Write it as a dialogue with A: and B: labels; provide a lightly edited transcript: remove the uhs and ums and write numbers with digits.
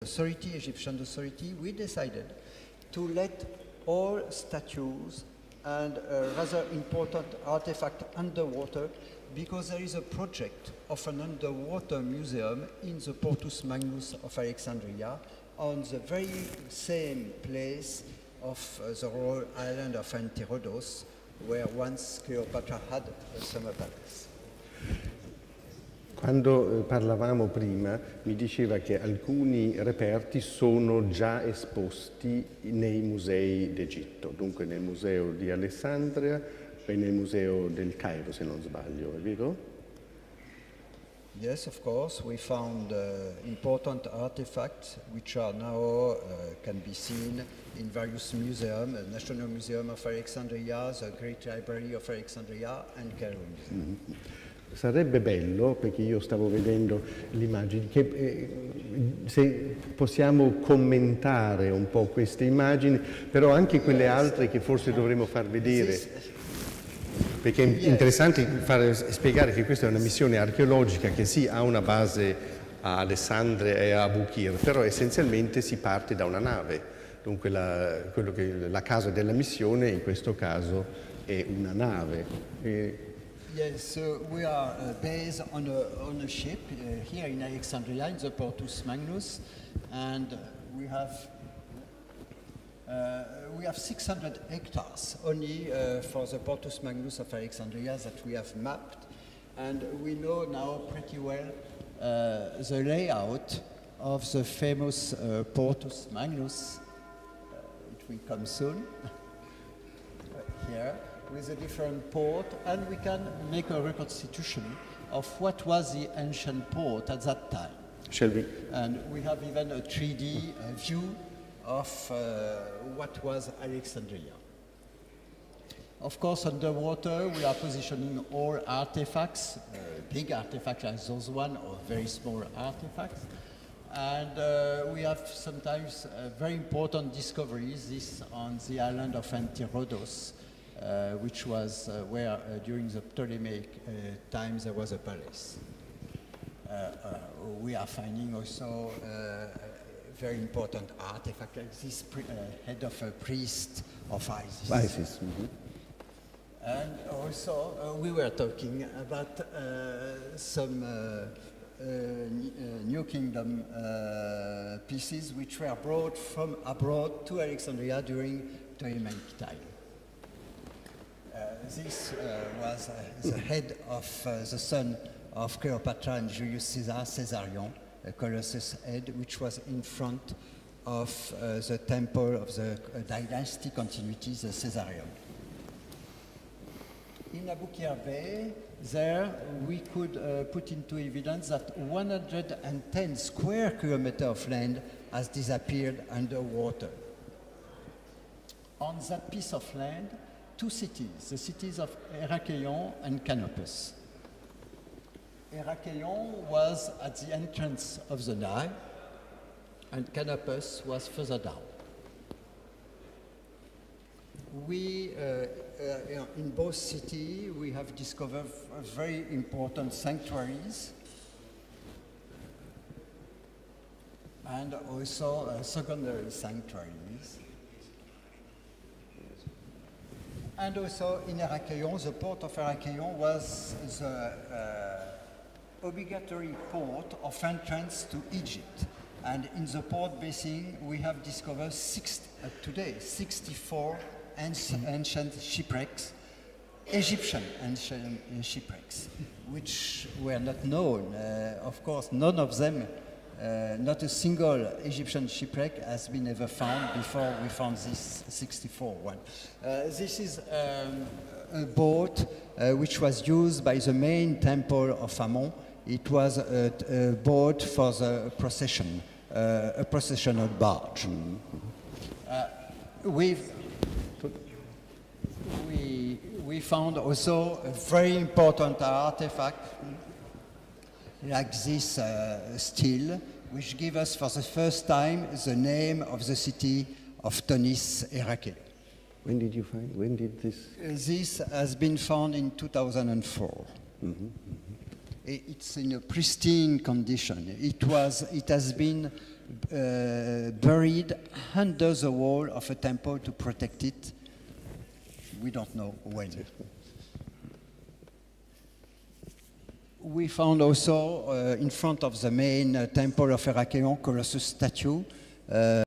A: authority, Egyptian authority, we decided to let all statues and rather important artifacts underwater, because there is a project of an underwater museum in the Portus Magnus of Alexandria on the very same place of the royal island of Antirodos, where once Cleopatra had a summer palace.
B: Quando parlavamo prima mi diceva che alcuni reperti sono già esposti nei musei d'Egitto, dunque nel museo di Alessandria e nel museo del Cairo, se non sbaglio, è vero?
A: Yes, of course. We found important artifacts which are now can be seen in various museums, the National Museum of Alexandria, the Great Library of Alexandria and Cairo Museum.
B: Mm-hmm. Sarebbe bello, perché io stavo vedendo le immagini, che se possiamo commentare un po' queste immagini, però anche quelle altre che forse dovremmo far vedere. Perché è interessante spiegare che questa è una missione archeologica che sì ha una base a Alessandria e a Abukir, però essenzialmente si parte da una nave. Dunque la casa della missione in questo caso è una nave.
A: Yes, so we are based on a ship here in Alexandria, in the Portus Magnus, and we have 600 hectares only for the Portus Magnus of Alexandria that we have mapped, and we know now pretty well the layout of the famous Portus Magnus. It will come soon here, with a different port, and we can make a reconstitution of what was the ancient port at that time.
B: Shall we?
A: And we have even a 3D view of what was Alexandria. Of course, underwater, we are positioning all artifacts, big artifacts like those one, or very small artifacts. And we have sometimes very important discoveries, this on the island of Antirodos, which was where during the Ptolemaic times there was a palace. We are finding also very important artifact, like this head of a priest of Isis.
B: Mm-hmm.
A: And also we were talking about some New Kingdom pieces which were brought from abroad to Alexandria during Ptolemaic time. This was the head of the son of Cleopatra and Julius Caesar, Caesarion, a colossus head, which was in front of the temple of the dynasty continuity, the Caesarion. In Abukir Bay, there we could put into evidence that 110 square kilometers of land has disappeared underwater. On that piece of land, two cities, the cities of Archeo and Canopus. Archeo was at the entrance of the Nile, and Canopus was further down. We, in both cities, we have discovered very important sanctuaries, and also secondary sanctuaries. And also in Archeo, the port of Archeo was the obligatory port of entrance to Egypt. And in the port basin, we have discovered today 64 ancient shipwrecks, Egyptian ancient shipwrecks, which were not known. Of course, none of them, not a single Egyptian shipwreck has been ever found before we found this 64 one. This is a boat which was used by the main temple of Ammon. It was a boat for the procession, a processional barge. We found also a very important artifact like this stele, which gives us for the first time the name of the city of Tonis, Herakle.
B: When did you find? When did this?
A: This has been found in 2004.
B: Mm-hmm.
A: It's in a pristine condition. It has been buried under the wall of a temple to protect it. We don't know when. We found also in front of the main temple of Heracleion Colossus statue